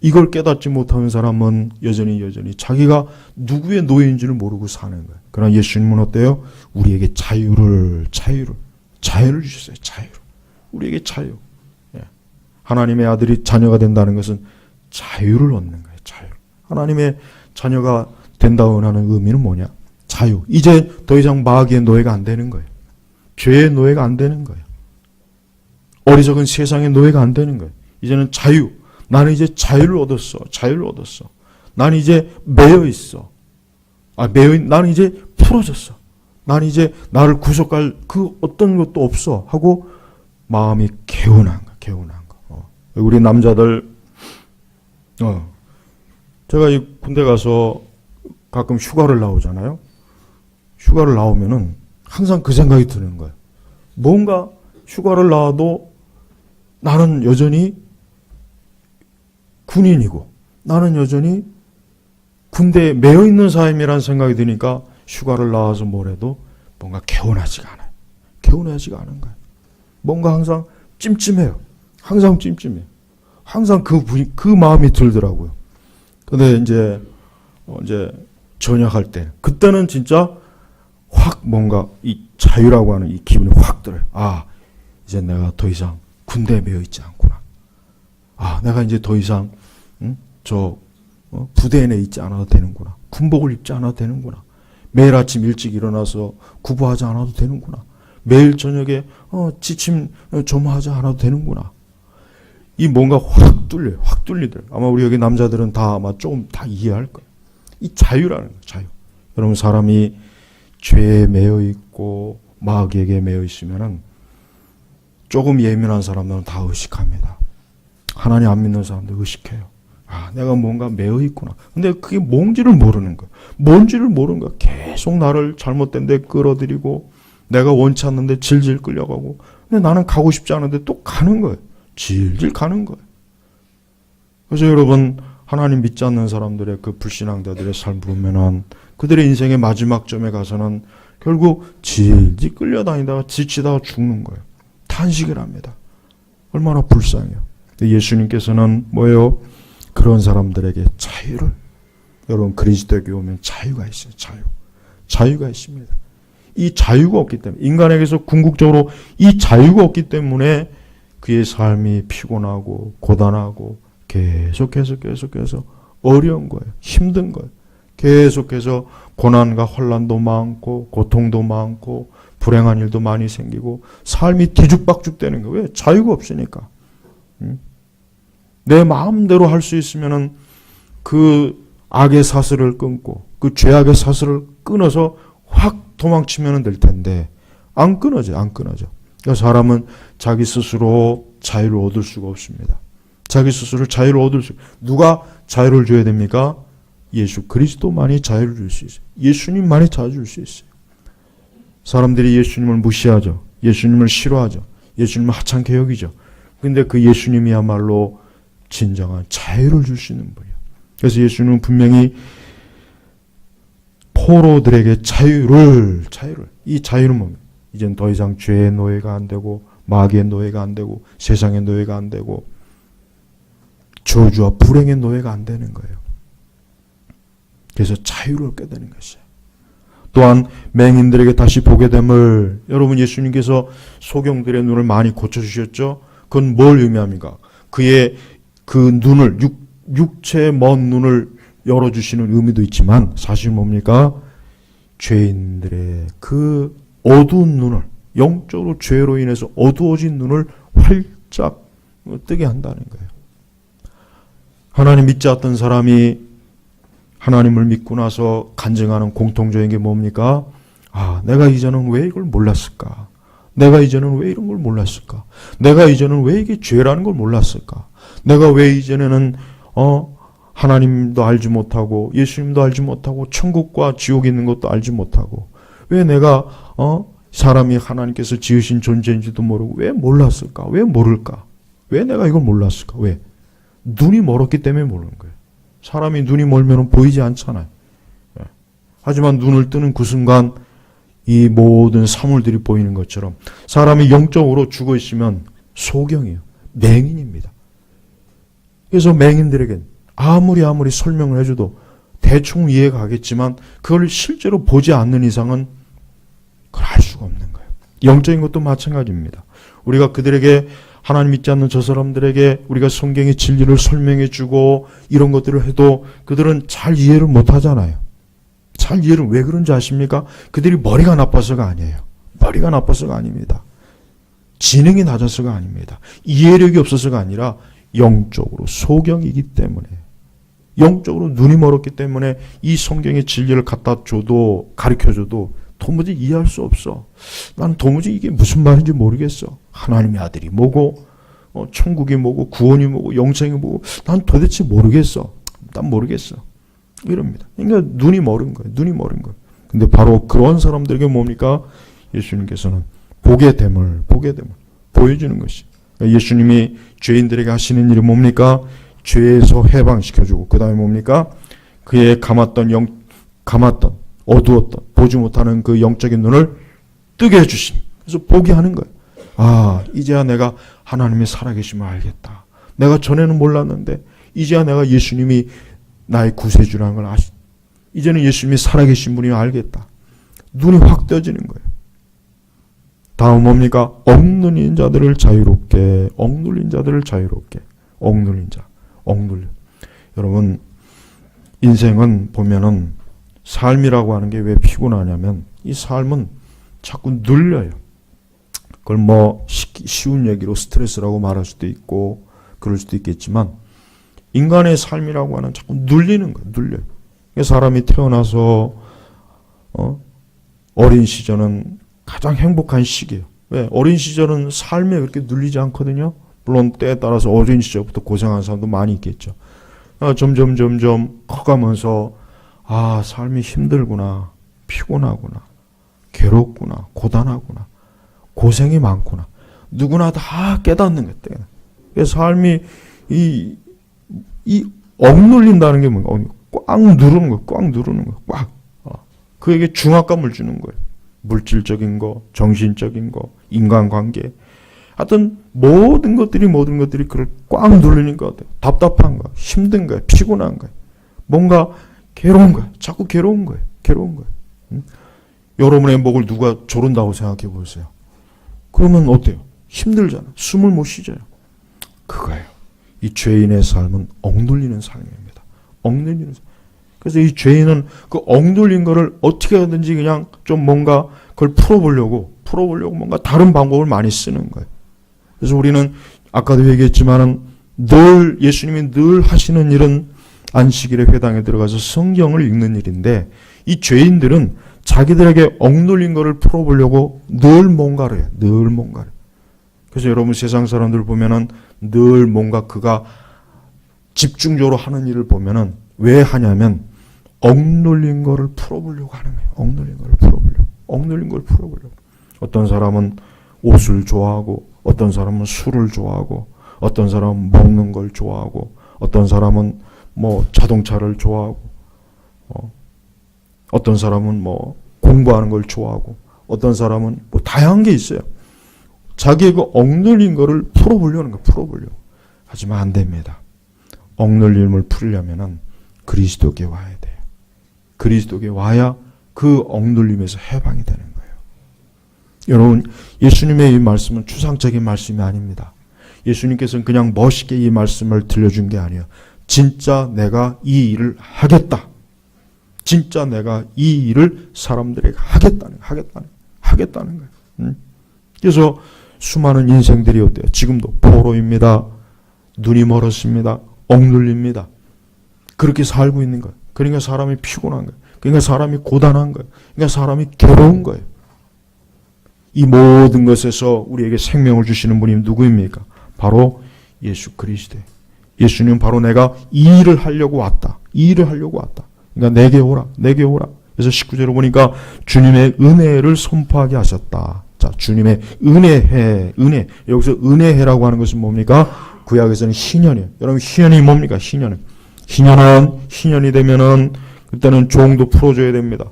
이걸 깨닫지 못하는 사람은 여전히 자기가 누구의 노예인지를 모르고 사는 거예요. 그러나 예수님은 어때요? 우리에게 자유를 주셨어요. 자유를. 우리에게 자유. 하나님의 아들이 자녀가 된다는 것은 자유를 얻는 거예요. 자유. 하나님의 자녀가 된다고 하는 의미는 뭐냐? 자유. 이제 더 이상 마귀의 노예가 안 되는 거예요. 죄의 노예가 안 되는 거예요. 어리석은 세상의 노예가 안 되는 거예요. 이제는 자유. 나는 이제 자유를 얻었어. 나는 이제 매여 있어. 나는 이제 풀어졌어. 나는 이제 나를 구속할 그 어떤 것도 없어. 하고 마음이 개운한 거. 우리 남자들, 제가 이 군대 가서 가끔 휴가를 나오잖아요. 휴가를 나오면은 항상 그 생각이 드는 거예요. 뭔가 휴가를 나와도 나는 여전히 군인이고, 나는 여전히 군대에 매여 있는 삶이라는 생각이 드니까 휴가를 나와서 뭘 해도 뭔가 개운하지가 않아요. 거예요. 뭔가 항상 찜찜해요. 항상 그 마음이 들더라고요. 근데 이제 전역할 때, 그때는 진짜 확 뭔가 이 자유라고 하는 이 기분이 확 들어요. 이제 내가 더 이상 군대에 매여 있지 않구나. 내가 이제 더 이상 부대 내에 있지 않아도 되는구나. 군복을 입지 않아도 되는구나. 매일 아침 일찍 일어나서 구보하지 않아도 되는구나. 매일 저녁에 지침 점화하지 않아도 되는구나. 이 뭔가 확 뚫리더라고요. 아마 우리 여기 남자들은 다 아마 조금 다 이해할 거예요. 이 자유라는 거예요. 자유. 여러분, 사람이 죄에 매여 있고 마귀에게 매여 있으면은 조금 예민한 사람들은 다 의식합니다. 하나님 안 믿는 사람들 의식해요. 내가 뭔가 매여 있구나. 근데 그게 뭔지를 모르는 거야. 계속 나를 잘못된 데 끌어들이고, 내가 원치 않는데 질질 끌려가고, 근데 나는 가고 싶지 않은데 또 가는 거예요. 질질 가는 거예요. 그래서 여러분, 하나님 믿지 않는 사람들의 그 불신앙자들의 삶을 보면은 그들의 인생의 마지막 점에 가서는 결국 질질 끌려다니다가 지치다가 죽는 거예요. 탄식을 합니다. 얼마나 불쌍해요. 예수님께서는 뭐예요? 그런 사람들에게 자유를, 여러분 그리스도에게 오면 자유가 있어요. 자유가 있습니다. 이 자유가 없기 때문에, 인간에게서 궁극적으로 이 자유가 없기 때문에 그의 삶이 피곤하고 고단하고 계속해서 어려운 거예요. 힘든 거예요. 계속해서 고난과 혼란도 많고 고통도 많고 불행한 일도 많이 생기고 삶이 뒤죽박죽 되는 거예요. 왜? 자유가 없으니까. 내 마음대로 할 수 있으면은 그 악의 사슬을 끊고 그 죄악의 사슬을 끊어서 확 도망치면 될 텐데 안 끊어져. 그러니까 사람은 자기 스스로 자유를 얻을 수가 없습니다. 자기 스스로 자유를 누가 자유를 줘야 됩니까? 예수 그리스도만이 자유를 줄 수 있어요. 예수님만이 자유를 줄 수 있어요. 사람들이 예수님을 무시하죠. 예수님을 싫어하죠. 예수님을 하찮게 여기죠. 근데 그 예수님이야말로 진정한 자유를 줄 수 있는 분이에요. 그래서 예수님은 분명히 포로들에게 자유를 이 자유는 뭡니까? 이젠 더 이상 죄의 노예가 안 되고 마귀의 노예가 안 되고 세상의 노예가 안 되고 저주와 불행의 노예가 안 되는 거예요. 그래서 자유를 얻게 되는 것이에요. 또한 맹인들에게 다시 보게 됨을, 여러분 예수님께서 소경들의 눈을 많이 고쳐주셨죠? 그건 뭘 의미합니까? 그의 그 눈을, 육체의 먼 눈을 열어주시는 의미도 있지만 사실 뭡니까? 죄인들의 그 어두운 눈을, 영적으로 죄로 인해서 어두워진 눈을 활짝 뜨게 한다는 거예요. 하나님 믿지 않던 사람이 하나님을 믿고 나서 간증하는 공통적인 게 뭡니까? 내가 이전은 왜 이걸 몰랐을까? 내가 이전은 왜 이런 걸 몰랐을까? 내가 이전은 왜 이게 죄라는 걸 몰랐을까? 내가 왜 이전에는 하나님도 알지 못하고 예수님도 알지 못하고 천국과 지옥이 있는 것도 알지 못하고 왜 내가 사람이 하나님께서 지으신 존재인지도 모르고 왜 몰랐을까? 왜 모를까? 왜 내가 이걸 몰랐을까? 왜? 눈이 멀었기 때문에 모르는 거예요. 사람이 눈이 멀면 보이지 않잖아요. 하지만 눈을 뜨는 그 순간 이 모든 사물들이 보이는 것처럼 사람이 영적으로 죽어 있으면 소경이에요. 맹인입니다. 그래서 맹인들에겐 아무리 설명을 해줘도 대충 이해가 가겠지만 그걸 실제로 보지 않는 이상은 그걸 알 수가 없는 거예요. 영적인 것도 마찬가지입니다. 우리가 그들에게 하나님 믿지 않는 저 사람들에게 우리가 성경의 진리를 설명해주고 이런 것들을 해도 그들은 잘 이해를 못하잖아요. 잘 이해를 왜 그런지 아십니까? 그들이 머리가 나빠서가 아니에요. 머리가 나빠서가 아닙니다. 지능이 낮아서가 아닙니다. 이해력이 없어서가 아니라 영적으로 소경이기 때문에 영적으로 눈이 멀었기 때문에 이 성경의 진리를 갖다 줘도 가르쳐줘도 도무지 이해할 수 없어. 난 도무지 이게 무슨 말인지 모르겠어. 하나님의 아들이 뭐고 천국이 뭐고 구원이 뭐고 영생이 뭐고 난 도대체 모르겠어. 난 모르겠어. 이럽니다. 그러니까 눈이 멀은 거예요. 눈이 멀은 거예요. 근데 바로 그런 사람들에게 뭡니까? 예수님께서는 보게 됨을 보여주는 것이. 예수님이 죄인들에게 하시는 일이 뭡니까? 죄에서 해방시켜주고 그 다음에 뭡니까? 그의 감았던 어두웠던 보지 못하는 그 영적인 눈을 뜨게 해주심. 그래서 보게 하는 거예요. 이제야 내가 하나님의 살아계심을 알겠다. 내가 전에는 몰랐는데 이제야 내가 예수님이 나의 구세주라는 걸 이제는 예수님이 살아계신 분이 알겠다. 눈이 확 떠지는 거예요. 다음 뭡니까? 억눌린 자들을 자유롭게, 억눌린 자. 여러분, 인생은 보면은 삶이라고 하는 게 왜 피곤하냐면 이 삶은 자꾸 눌려요. 그걸 쉬운 얘기로 스트레스라고 말할 수도 있고 그럴 수도 있겠지만 인간의 삶이라고 하는 자꾸 눌리는 거예요. 눌려요. 사람이 태어나서 어린 시절은 가장 행복한 시기예요. 왜? 어린 시절은 삶에 그렇게 눌리지 않거든요. 물론 때에 따라서 어린 시절부터 고생하는 사람도 많이 있겠죠. 점점 커가면서 삶이 힘들구나, 피곤하구나, 괴롭구나, 고단하구나, 고생이 많구나. 누구나 다 깨닫는 것 때문에. 삶이 이 억눌린다는 게 뭔가 꽉 누르는 거예요. 꽉. 그에게 중압감을 주는 거예요. 물질적인 거, 정신적인 거, 인간관계. 하여튼 모든 것들이 그걸 꽉 누르는 것 같아요. 답답한 거, 힘든 거예요. 피곤한 거예요. 뭔가 괴로운 거예요. 자꾸 괴로운 거예요. 여러분의 목을 누가 조른다고 생각해 보세요. 그러면 어때요? 힘들잖아요. 숨을 못 쉬져요. 그거예요. 이 죄인의 삶은 억눌리는 삶입니다. 그래서 이 죄인은 그 억눌린 거를 어떻게 하든지 그냥 좀 뭔가 그걸 풀어보려고 뭔가 다른 방법을 많이 쓰는 거예요. 그래서 우리는 아까도 얘기했지만은 예수님이 늘 하시는 일은 안식일에 회당에 들어가서 성경을 읽는 일인데 이 죄인들은 자기들에게 억눌린 거를 풀어보려고 늘 뭔가를 해요. 그래서 여러분 세상 사람들 보면은 늘 뭔가 그가 집중적으로 하는 일을 보면은 왜 하냐면 억눌린 거를 풀어보려고 하는 거예요. 억눌린 걸 풀어보려고. 어떤 사람은 옷을 좋아하고 어떤 사람은 술을 좋아하고 어떤 사람은 먹는 걸 좋아하고 어떤 사람은 자동차를 좋아하고 어떤 사람은 공부하는 걸 좋아하고 어떤 사람은 다양한 게 있어요. 자기의 그 억눌린 거를 풀어보려는 거예요. 하지만 안 됩니다. 억눌림을 풀려면은 그리스도께 와야 돼요. 그리스도께 와야 그 억눌림에서 해방이 되는 거예요. 여러분, 예수님의 이 말씀은 추상적인 말씀이 아닙니다. 예수님께서는 그냥 멋있게 이 말씀을 들려준 게 아니에요. 진짜 내가 이 일을 하겠다. 진짜 내가 이 일을 사람들에게 하겠다는 거예요. 그래서 수많은 인생들이 어때요? 지금도 포로입니다. 눈이 멀었습니다. 억눌립니다. 그렇게 살고 있는 거예요. 그러니까 사람이 피곤한 거예요. 그러니까 사람이 고단한 거예요. 그러니까 사람이 괴로운 거예요. 이 모든 것에서 우리에게 생명을 주시는 분이 누구입니까? 바로 예수 그리스도예요. 예수님은 바로 내가 이 일을 하려고 왔다. 이 일을 하려고 왔다. 그러니까 내게 오라. 내게 오라. 그래서 19절을 보니까 주님의 은혜를 선포하게 하셨다. 자, 주님의 은혜해. 은혜. 여기서 은혜해라고 하는 것은 뭡니까? 구약에서는 희년이에요. 여러분, 희년이 뭡니까? 희년은. 희년이 되면은 그때는 종도 풀어줘야 됩니다.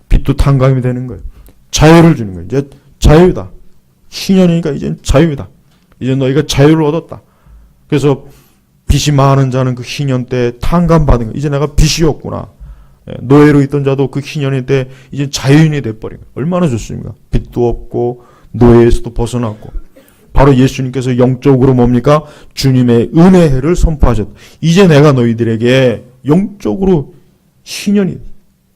빚도 탕감이 되는 거예요. 자유를 주는 거예요. 이제 자유다. 희년이니까 이제 자유다. 이제 너희가 자유를 얻었다. 그래서 빚이 많은 자는 그 희년 때 탕감받은 거예요. 이제 내가 빚이 없구나. 노예로 있던 자도 그 희년의 때 이제 자유인이 돼버린 거예요. 얼마나 좋습니까? 빚도 없고 노예에서도 벗어났고. 바로 예수님께서 영적으로 뭡니까? 주님의 은혜를 선포하셨다. 이제 내가 너희들에게 영적으로 희년이,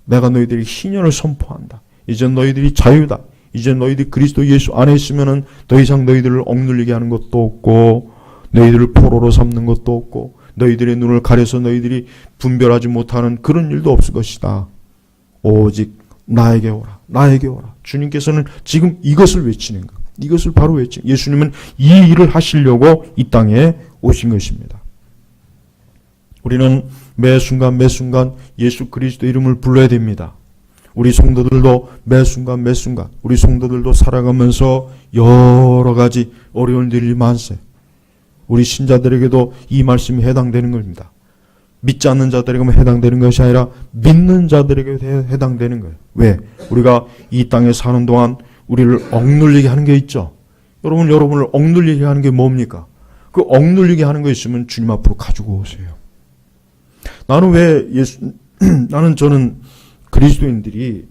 내가 너희들이 희년을 선포한다. 이제 너희들이 자유다. 이제 너희들이 그리스도 예수 안에 있으면은 더 이상 너희들을 억눌리게 하는 것도 없고, 너희들을 포로로 삼는 것도 없고, 너희들의 눈을 가려서 너희들이 분별하지 못하는 그런 일도 없을 것이다. 오직 나에게 오라. 나에게 오라. 주님께서는 지금 이것을 외치는 것. 이것을 바로 외치는. 예수님은 이 일을 하시려고 이 땅에 오신 것입니다. 우리는 매 순간 예수 그리스도 이름을 불러야 됩니다. 우리 성도들도 매 순간 우리 성도들도 살아가면서 여러 가지 어려운 일이 많세. 우리 신자들에게도 이 말씀이 해당되는 겁니다. 믿지 않는 자들에게만 해당되는 것이 아니라 믿는 자들에게 해당되는 거예요. 왜? 우리가 이 땅에 사는 동안 우리를 억눌리게 하는 게 있죠. 여러분을 억눌리게 하는 게 뭡니까? 그 억눌리게 하는 거 있으면 주님 앞으로 가지고 오세요. 저는 그리스도인들이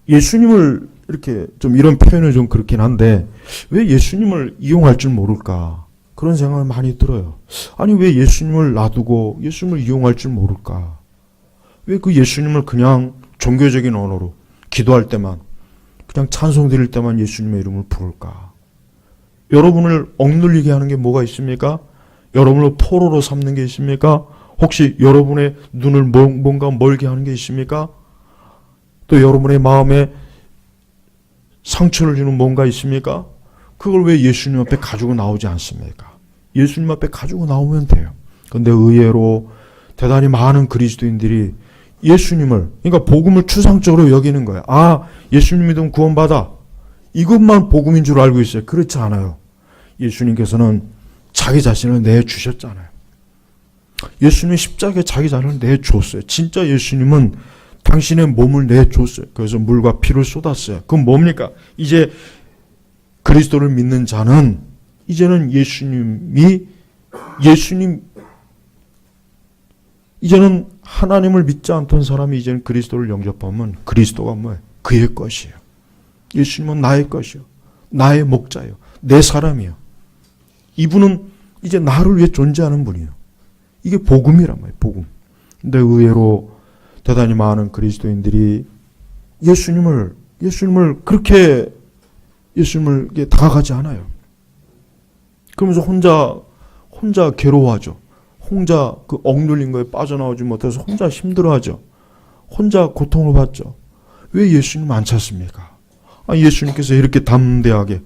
예수님을 이렇게 좀 이런 표현은 좀 그렇긴 한데 왜 예수님을 이용할 줄 모를까? 그런 생각을 많이 들어요. 아니 왜 예수님을 놔두고 예수님을 이용할 줄 모를까? 왜 그 예수님을 그냥 종교적인 언어로 기도할 때만 그냥 찬송 드릴 때만 예수님의 이름을 부를까? 여러분을 억눌리게 하는 게 뭐가 있습니까? 여러분을 포로로 삼는 게 있습니까? 혹시 여러분의 눈을 뭔가 멀게 하는 게 있습니까? 또 여러분의 마음에 상처를 주는 뭔가 있습니까? 그걸 왜 예수님 앞에 가지고 나오지 않습니까? 예수님 앞에 가지고 나오면 돼요. 그런데 의외로 대단히 많은 그리스도인들이 예수님을, 그러니까 복음을 추상적으로 여기는 거예요. 아, 예수님 믿으면 구원받아. 이것만 복음인 줄 알고 있어요. 그렇지 않아요. 예수님께서는 자기 자신을 내주셨잖아요. 예수님이 십자가에 자기 자신을 내줬어요. 진짜 예수님은 당신의 몸을 내줬어요. 그래서 물과 피를 쏟았어요. 그건 뭡니까? 이제 그리스도를 믿는 자는 이제는 이제는 하나님을 믿지 않던 사람이 이제는 그리스도를 영접하면 그리스도가 뭐예요? 그의 것이에요. 예수님은 나의 것이요. 나의 목자요. 내 사람이요. 이분은 이제 나를 위해 존재하는 분이에요. 이게 복음이란 말이에요. 복음. 근데 의외로 대단히 많은 그리스도인들이 예수님을 그렇게 예수님을 다가가지 않아요. 그러면서 혼자 괴로워하죠. 혼자 그 억눌린 거에 빠져나오지 못해서 혼자 힘들어하죠. 혼자 고통을 받죠. 왜 예수님 안 찾습니까? 아, 예수님께서 이렇게 담대하게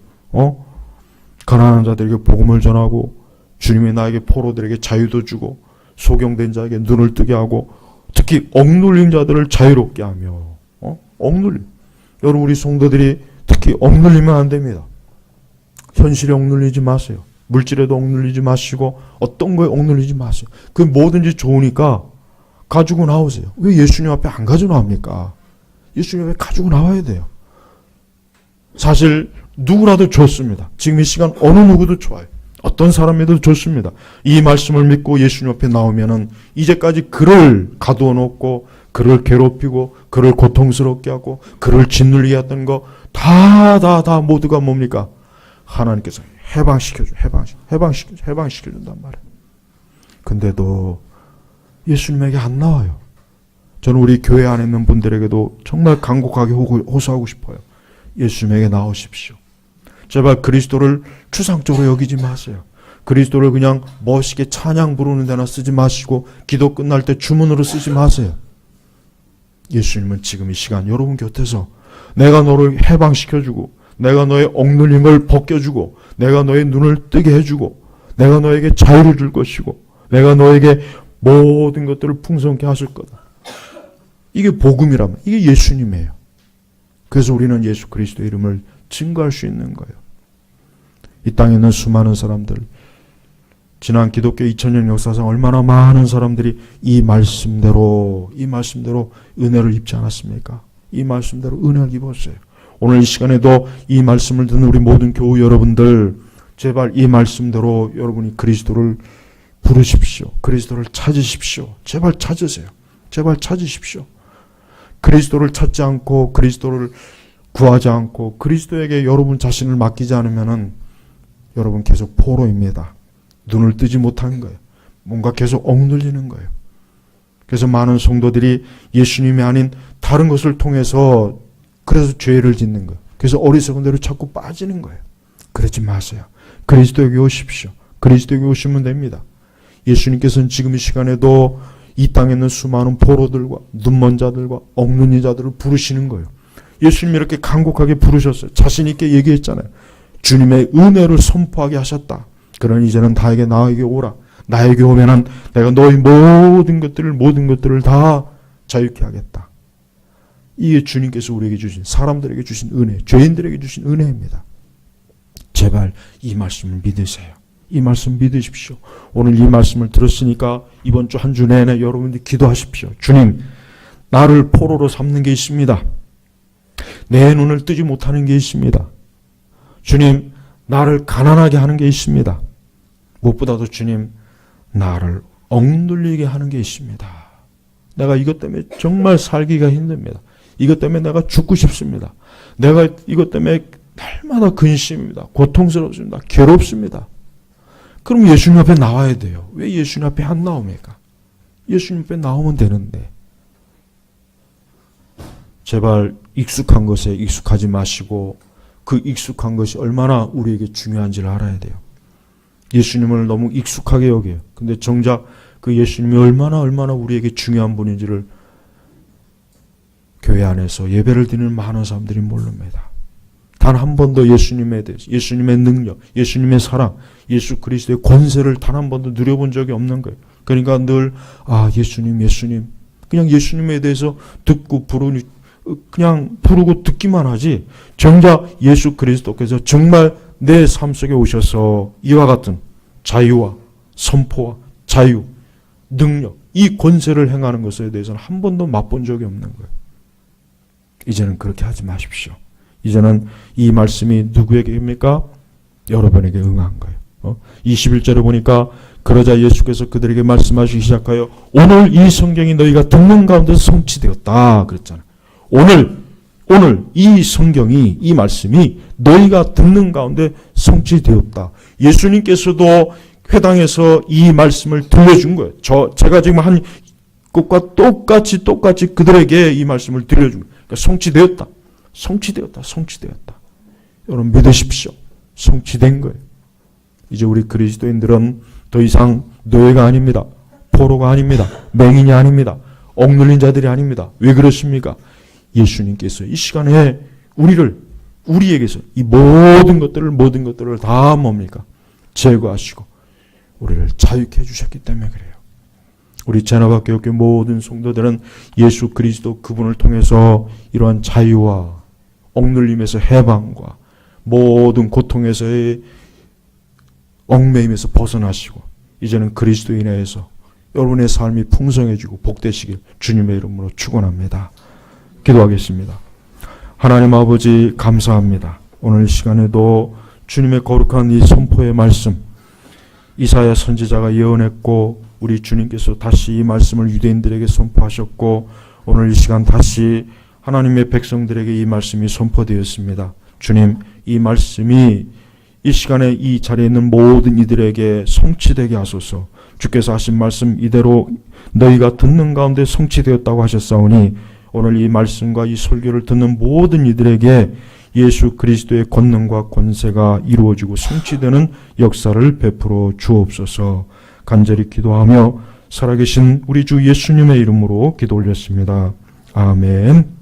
가난한 자들에게 복음을 전하고 주님이 나에게 포로들에게 자유도 주고 소경된 자에게 눈을 뜨게 하고 특히 억눌린 자들을 자유롭게 하며 억눌림. 여러분 우리 성도들이 특히 억눌리면 안 됩니다. 현실에 억눌리지 마세요. 물질에도 억눌리지 마시고 어떤 거에 억눌리지 마세요. 그 뭐든지 좋으니까 가지고 나오세요. 왜 예수님 앞에 안 가지고 나옵니까? 예수님 앞에 가지고 나와야 돼요. 사실 누구라도 좋습니다. 지금 이 시간 어느 누구도 좋아요. 어떤 사람에도 좋습니다. 이 말씀을 믿고 예수님 앞에 나오면은 이제까지 그를 가두어 놓고 그를 괴롭히고 그를 고통스럽게 하고 그를 짓눌리게 했던 거 다 모두가 뭡니까? 하나님께서 해방시켜준단 말이에요. 근데도 예수님에게 안 나와요. 저는 우리 교회 안에 있는 분들에게도 정말 간곡하게 호소하고 싶어요. 예수님에게 나오십시오. 제발 그리스도를 추상적으로 여기지 마세요. 그리스도를 그냥 멋있게 찬양 부르는 데나 쓰지 마시고 기도 끝날 때 주문으로 쓰지 마세요. 예수님은 지금 이 시간 여러분 곁에서 내가 너를 해방시켜주고 내가 너의 억눌림을 벗겨주고 내가 너의 눈을 뜨게 해주고 내가 너에게 자유를 줄 것이고 내가 너에게 모든 것들을 풍성케 하실 거다. 이게 복음이라면 이게 예수님이에요. 그래서 우리는 예수 그리스도의 이름을 증거할 수 있는 거예요. 이 땅에 있는 수많은 사람들, 지난 기독교 2000년 역사상 얼마나 많은 사람들이 이 말씀대로 은혜를 입지 않았습니까? 이 말씀대로 은혜를 입었어요. 오늘 이 시간에도 이 말씀을 듣는 우리 모든 교우 여러분들, 제발 이 말씀대로 여러분이 그리스도를 부르십시오. 그리스도를 찾으십시오. 제발 찾으세요. 제발 찾으십시오. 그리스도를 찾지 않고 그리스도를 구하지 않고 그리스도에게 여러분 자신을 맡기지 않으면은 여러분 계속 포로입니다. 눈을 뜨지 못하는 거예요. 뭔가 계속 억눌리는 거예요. 그래서 많은 성도들이 예수님이 아닌 다른 것을 통해서 그래서 죄를 짓는 거예요. 그래서 어리석은 대로 자꾸 빠지는 거예요. 그러지 마세요. 그리스도에게 오십시오. 그리스도에게 오시면 됩니다. 예수님께서는 지금 이 시간에도 이 땅에 있는 수많은 포로들과 눈먼 자들과 억눌린 자들을 부르시는 거예요. 예수님이 이렇게 간곡하게 부르셨어요. 자신 있게 얘기했잖아요. 주님의 은혜를 선포하게 하셨다. 그러니 이제는 나에게 오라. 나에게 오면은 내가 너희 모든 것들을 다 자유케 하겠다. 이게 주님께서 우리에게 주신, 사람들에게 주신 은혜, 죄인들에게 주신 은혜입니다. 제발 이 말씀을 믿으세요. 이 말씀 믿으십시오. 오늘 이 말씀을 들었으니까 이번 주 한 주 내내 여러분들이 기도하십시오. 주님, 나를 포로로 삼는 게 있습니다. 내 눈을 뜨지 못하는 게 있습니다. 주님, 나를 가난하게 하는 게 있습니다. 무엇보다도 주님, 나를 억눌리게 하는 게 있습니다. 내가 이것 때문에 정말 살기가 힘듭니다. 이것 때문에 내가 죽고 싶습니다. 내가 이것 때문에 날마다 근심입니다. 고통스럽습니다. 괴롭습니다. 그럼 예수님 앞에 나와야 돼요. 왜 예수님 앞에 안 나옵니까? 예수님 앞에 나오면 되는데. 제발 익숙한 것에 익숙하지 마시고 그 익숙한 것이 얼마나 우리에게 중요한지를 알아야 돼요. 예수님을 너무 익숙하게 여겨요. 근데 정작 그 예수님이 얼마나 우리에게 중요한 분인지를 교회 안에서 예배를 드리는 많은 사람들이 모릅니다. 단 한 번도 예수님에 대해서, 예수님의 능력, 예수님의 사랑, 예수 그리스도의 권세를 단 한 번도 누려본 적이 없는 거예요. 그러니까 늘 예수님 그냥 예수님에 대해서 듣고 그냥 부르고 듣기만 하지 정작 예수 그리스도께서 정말 내 삶 속에 오셔서 이와 같은 자유와 선포와 자유, 능력, 이 권세를 행하는 것에 대해서는 한 번도 맛본 적이 없는 거예요. 이제는 그렇게 하지 마십시오. 이제는 이 말씀이 누구에게입니까? 여러분에게 응한 거예요. 21절에 보니까 그러자 예수께서 그들에게 말씀하시기 시작하여 오늘 이 성경이 너희가 듣는 가운데 성취되었다 그랬잖아요. 오늘 이 성경이, 이 말씀이 너희가 듣는 가운데 성취되었다. 예수님께서도 회당에서 이 말씀을 들려준 거예요. 제가 지금 한 것과 똑같이 그들에게 이 말씀을 들려준 거예요. 그러니까 성취되었다. 여러분 믿으십시오. 성취된 거예요. 이제 우리 그리스도인들은 더 이상 노예가 아닙니다. 포로가 아닙니다. 맹인이 아닙니다. 억눌린 자들이 아닙니다. 왜 그렇습니까? 예수님께서 이 시간에 우리에게서 이 모든 것들을 다 뭡니까? 제거하시고 우리를 자유케 해주셨기 때문에 그래요. 우리 제나바교회 모든 성도들은 예수 그리스도 그분을 통해서 이러한 자유와 억눌림에서 해방과 모든 고통에서의 얽매임에서 벗어나시고 이제는 그리스도 인해서 여러분의 삶이 풍성해지고 복되시길 주님의 이름으로 축원합니다. 기도하겠습니다. 하나님 아버지 감사합니다. 오늘 시간에도 주님의 거룩한 이 선포의 말씀, 이사야 선지자가 예언했고 우리 주님께서 다시 이 말씀을 유대인들에게 선포하셨고 오늘 이 시간 다시 하나님의 백성들에게 이 말씀이 선포되었습니다. 주님, 이 말씀이 이 시간에 이 자리에 있는 모든 이들에게 성취되게 하소서. 주께서 하신 말씀 이대로 너희가 듣는 가운데 성취되었다고 하셨사오니 오늘 이 말씀과 이 설교를 듣는 모든 이들에게 예수 그리스도의 권능과 권세가 이루어지고 성취되는 역사를 베풀어 주옵소서. 간절히 기도하며 살아계신 우리 주 예수님의 이름으로 기도 올렸습니다. 아멘.